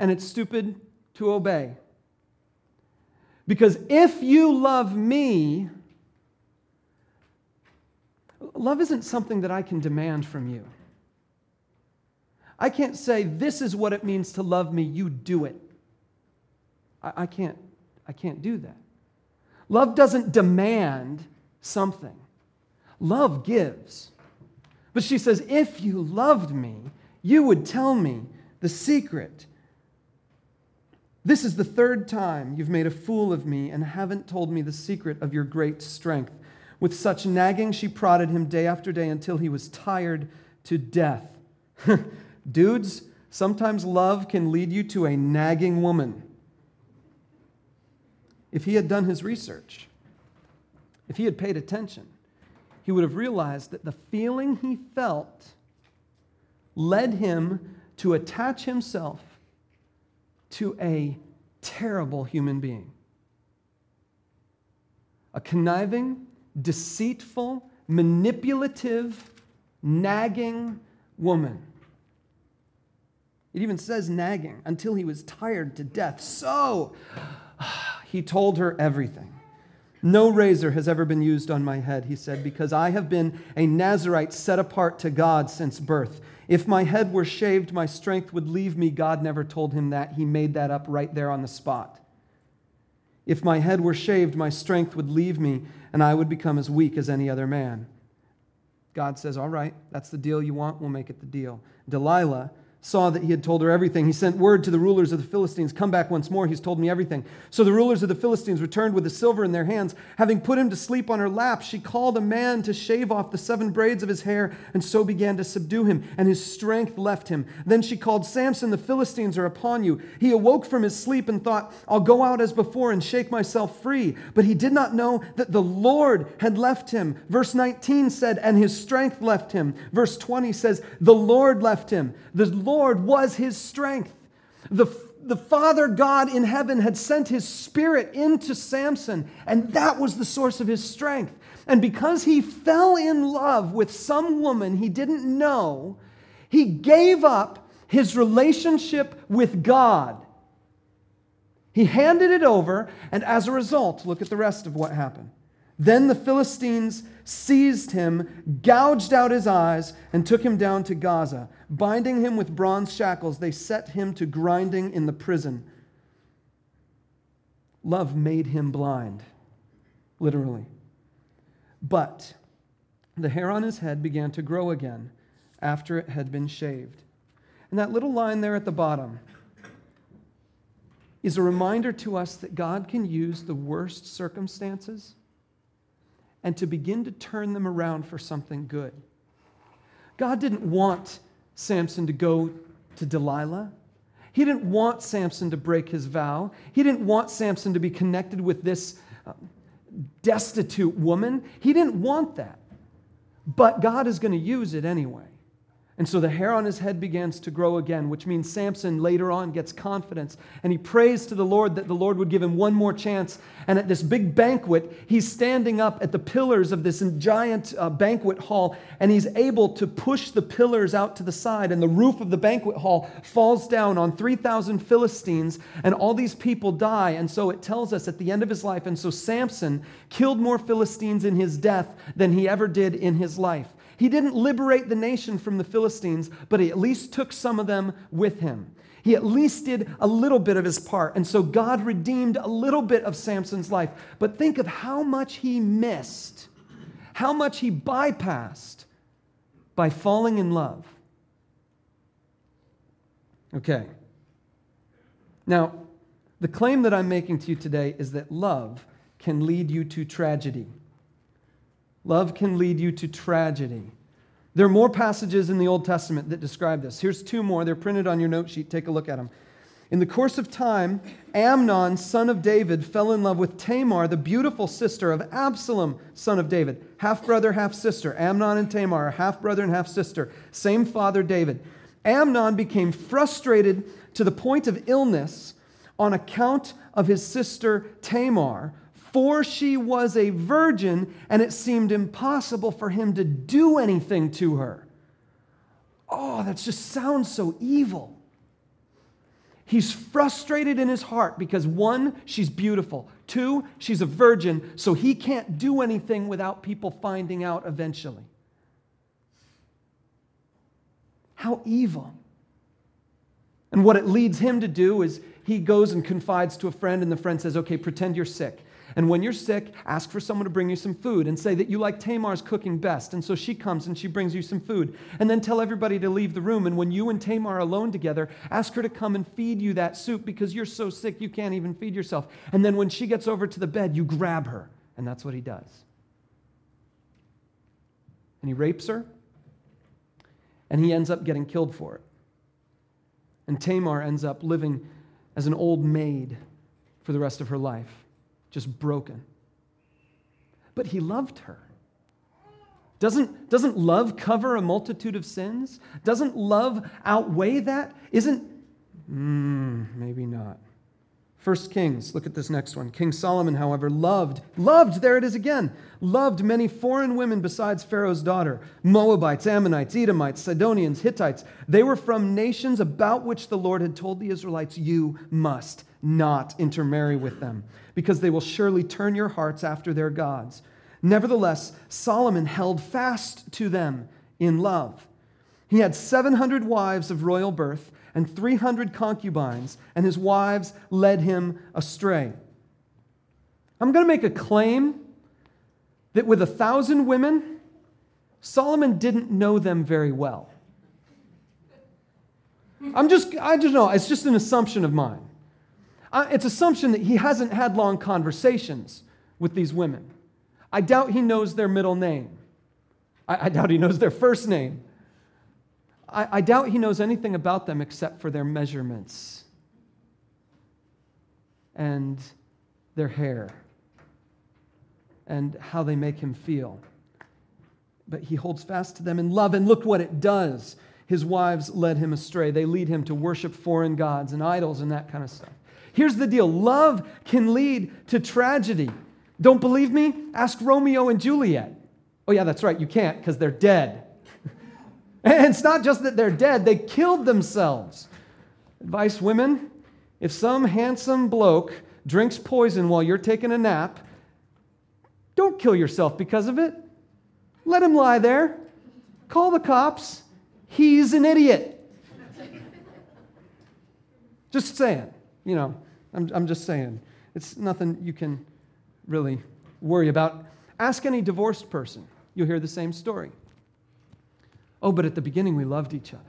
and it's stupid to obey. Because if you love me, love isn't something that I can demand from you. I can't say, this is what it means to love me, you do it. I can't do that. Love doesn't demand something. Love gives. But she says, if you loved me, you would tell me the secret. This is the third time you've made a fool of me and haven't told me the secret of your great strength. With such nagging, she prodded him day after day until he was tired to death. Dudes, sometimes love can lead you to a nagging woman. If he had done his research, if he had paid attention, he would have realized that the feeling he felt led him to attach himself to a terrible human being. A conniving, deceitful, manipulative, nagging woman. It even says nagging, until he was tired to death. So, he told her everything. No razor has ever been used on my head, he said, because I have been a Nazirite set apart to God since birth. If my head were shaved, my strength would leave me. God never told him that. He made that up right there on the spot. If my head were shaved, my strength would leave me, and I would become as weak as any other man. God says, all right, that's the deal you want. We'll make it the deal. Delilah saw that he had told her everything. He sent word to the rulers of the Philistines, come back once more, he's told me everything. So the rulers of the Philistines returned with the silver in their hands. Having put him to sleep on her lap, she called a man to shave off the 7 braids of his hair, and so began to subdue him, and his strength left him. Then she called, Samson, the Philistines are upon you. He awoke from his sleep and thought, I'll go out as before and shake myself free. But he did not know that the Lord had left him. Verse 19 said, and his strength left him. Verse 20 says, the Lord left him. The Lord was his strength. The Father God in heaven had sent his Spirit into Samson, and that was the source of his strength. And because he fell in love with some woman he didn't know, he gave up his relationship with God. He handed it over, and as a result, look at the rest of what happened. Then the Philistines seized him, gouged out his eyes, and took him down to Gaza. Binding him with bronze shackles, they set him to grinding in the prison. Love made him blind, literally. But the hair on his head began to grow again after it had been shaved. And that little line there at the bottom is a reminder to us that God can use the worst circumstances and to begin to turn them around for something good. God didn't want Samson to go to Delilah. He didn't want Samson to break his vow. He didn't want Samson to be connected with this destitute woman. He didn't want that. But God is going to use it anyway. And so the hair on his head begins to grow again, which means Samson later on gets confidence. And he prays to the Lord that the Lord would give him one more chance. And at this big banquet, he's standing up at the pillars of this giant banquet hall, and he's able to push the pillars out to the side. And the roof of the banquet hall falls down on 3,000 Philistines, and all these people die. And so it tells us at the end of his life, and so Samson killed more Philistines in his death than he ever did in his life. He didn't liberate the nation from the Philistines, but he at least took some of them with him. He at least did a little bit of his part. And so God redeemed a little bit of Samson's life. But think of how much he missed, how much he bypassed by falling in love. Okay. Now, the claim that I'm making to you today is that love can lead you to tragedy. Love can lead you to tragedy. There are more passages in the Old Testament that describe this. Here's 2 more. They're printed on your note sheet. Take a look at them. In the course of time, Amnon, son of David, fell in love with Tamar, the beautiful sister of Absalom, son of David. Half-brother, half-sister. Amnon and Tamar are half-brother and half-sister. Same father, David. Amnon became frustrated to the point of illness on account of his sister Tamar, for she was a virgin, and it seemed impossible for him to do anything to her. Oh, that just sounds so evil. He's frustrated in his heart because 1, she's beautiful. 2, she's a virgin, so he can't do anything without people finding out eventually. How evil. And what it leads him to do is he goes and confides to a friend, and the friend says, okay, pretend you're sick. And when you're sick, ask for someone to bring you some food and say that you like Tamar's cooking best. And so she comes and she brings you some food. And then tell everybody to leave the room. And when you and Tamar are alone together, ask her to come and feed you that soup because you're so sick you can't even feed yourself. And then when she gets over to the bed, you grab her. And that's what he does. And he rapes her. And he ends up getting killed for it. And Tamar ends up living as an old maid for the rest of her life. Just broken. But he loved her. Doesn't love cover a multitude of sins? Doesn't love outweigh that? Maybe not. 1 Kings, look at this next one. King Solomon, however, loved, there it is again, loved many foreign women besides Pharaoh's daughter, Moabites, Ammonites, Edomites, Sidonians, Hittites. They were from nations about which the Lord had told the Israelites, you must not intermarry with them, because they will surely turn your hearts after their gods. Nevertheless, Solomon held fast to them in love. He had 700 wives of royal birth and 300 concubines, and his wives led him astray. I'm going to make a claim that with 1,000 women, Solomon didn't know them very well. I just know, it's just an assumption of mine. It's assumption that he hasn't had long conversations with these women. I doubt he knows their middle name. I doubt he knows their first name. I doubt he knows anything about them except for their measurements and their hair and how they make him feel. But he holds fast to them in love, and look what it does. His wives led him astray. They lead him to worship foreign gods and idols and that kind of stuff. Here's the deal. Love can lead to tragedy. Don't believe me? Ask Romeo and Juliet. Oh yeah, that's right. You can't because they're dead. And it's not just that they're dead. They killed themselves. Advice, women, if some handsome bloke drinks poison while you're taking a nap, don't kill yourself because of it. Let him lie there. Call the cops. He's an idiot. Just saying. You know, I'm just saying. It's nothing you can really worry about. Ask any divorced person. You'll hear the same story. Oh, but at the beginning we loved each other.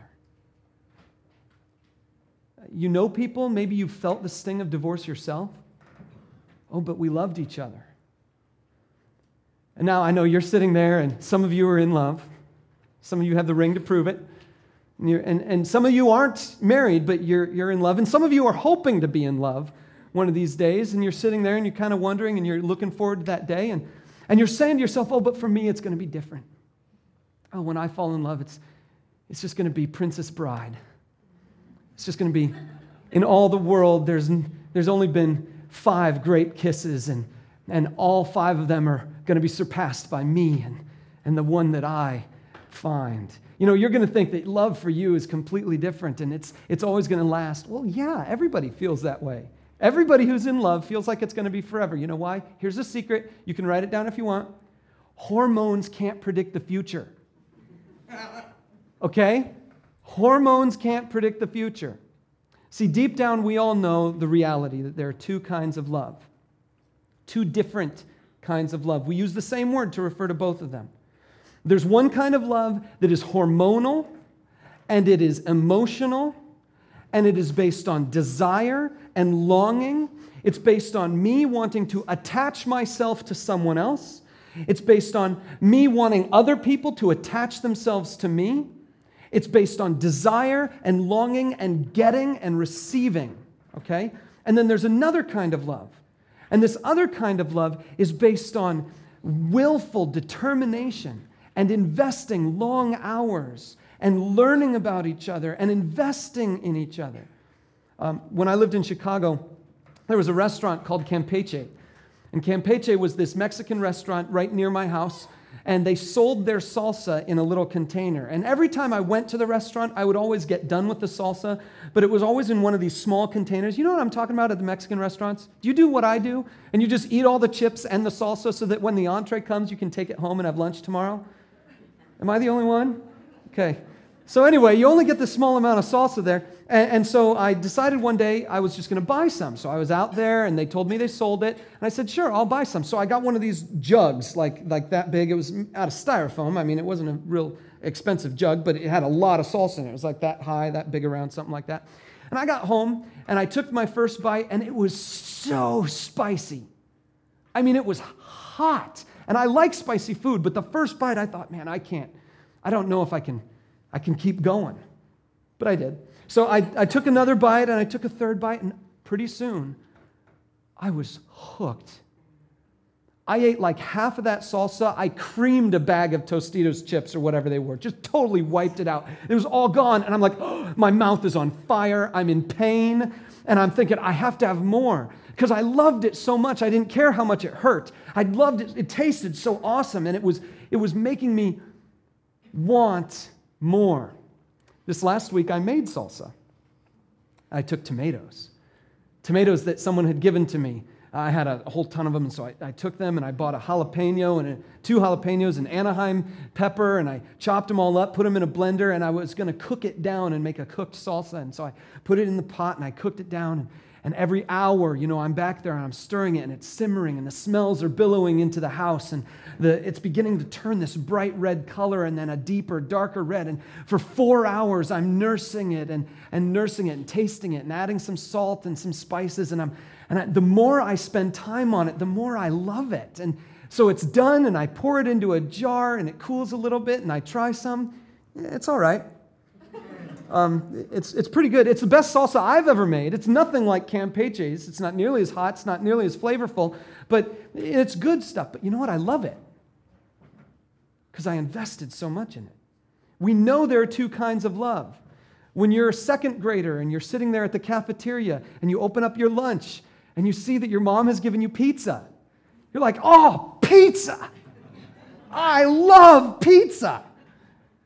You know people, maybe you felt the sting of divorce yourself. Oh, but we loved each other. And now I know you're sitting there and some of you are in love. Some of you have the ring to prove it. And some of you aren't married, but you're in love. And some of you are hoping to be in love one of these days. And you're sitting there and you're kind of wondering and you're looking forward to that day. And you're saying to yourself, oh, but for me it's going to be different. Oh, when I fall in love, it's just going to be Princess Bride. It's just going to be, in all the world, there's only been 5 great kisses, and all 5 of them are going to be surpassed by me and the one that I find. You know, you're going to think that love for you is completely different, and it's always going to last. Well, yeah, everybody feels that way. Everybody who's in love feels like it's going to be forever. You know why? Here's a secret. You can write it down if you want. Hormones can't predict the future. Okay? Hormones can't predict the future. See, deep down, we all know the reality that there are 2 kinds of love. 2 different kinds of love. We use the same word to refer to both of them. There's one kind of love that is hormonal, and it is emotional, and it is based on desire and longing. It's based on me wanting to attach myself to someone else. It's based on me wanting other people to attach themselves to me. It's based on desire and longing and getting and receiving, okay? And then there's another kind of love. And this other kind of love is based on willful determination and investing long hours and learning about each other and investing in each other. When I lived in Chicago, there was a restaurant called Campeche. And Campeche was this Mexican restaurant right near my house. and they sold their salsa in a little container. And every time I went to the restaurant, I would always get done with the salsa, but it was always in one of these small containers. You know what I'm talking about at the Mexican restaurants? Do you do what I do, and you just eat all the chips and the salsa so that when the entree comes, you can take it home and have lunch tomorrow? Am I the only one? Okay. So anyway, you only get this small amount of salsa there. And so I decided one day I was just going to buy some. So I was out there, and they told me they sold it. And I said, sure, I'll buy some. So I got one of these jugs, like that big. It was out of styrofoam. I mean, it wasn't a real expensive jug, but it had a lot of salsa in it. It was like that high, that big around, something like that. And I got home, and I took my first bite, and it was so spicy. I mean, it was hot. And I like spicy food, but the first bite, I thought, man, I don't know if I can keep going. But I did. So I took another bite, and I took a third bite, and pretty soon, I was hooked. I ate like half of that salsa. I creamed a bag of Tostitos chips or whatever they were, just totally wiped it out. It was all gone, and I'm like, oh, my mouth is on fire. I'm in pain, and I'm thinking, I have to have more because I loved it so much. I didn't care how much it hurt. I loved it. It tasted so awesome, and it was making me want more. This last week, I made salsa. I took tomatoes that someone had given to me. I had a whole ton of them, and so I took them, and I bought a jalapeno and 2 jalapenos and Anaheim pepper, and I chopped them all up, put them in a blender, and I was going to cook it down and make a cooked salsa. And so I put it in the pot, and I cooked it down, and every hour, I'm back there, and I'm stirring it, and it's simmering, and the smells are billowing into the house, and it's beginning to turn this bright red color and then a deeper, darker red. And for 4 hours, I'm nursing it and nursing it and tasting it and adding some salt and some spices. And the more I spend time on it, the more I love it. And so it's done, and I pour it into a jar, and it cools a little bit, and I try some. It's all right. It's pretty good. It's the best salsa I've ever made. It's nothing like Campeche's. It's not nearly as hot. It's not nearly as flavorful, but it's good stuff. But you know what? I love it because I invested so much in it. We know there are 2 kinds of love. When you're a second grader and you're sitting there at the cafeteria and you open up your lunch and you see that your mom has given you pizza, you're like, oh, pizza! I love pizza!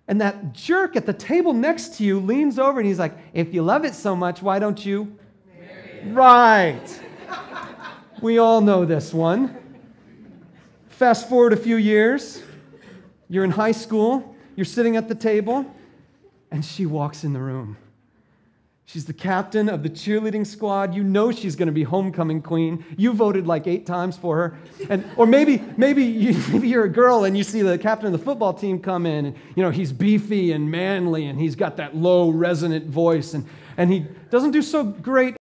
And that jerk at the table next to you leans over and he's like, if you love it so much, why don't you? Marry it. Right. We all know this one. Fast forward a few years. You're in high school. You're sitting at the table. And she walks in the room. She's the captain of the cheerleading squad. You know she's going to be homecoming queen. You voted like 8 times for her. Or maybe you're a girl and you see the captain of the football team come in, and he's beefy and manly, and he's got that low resonant voice, and he doesn't do so great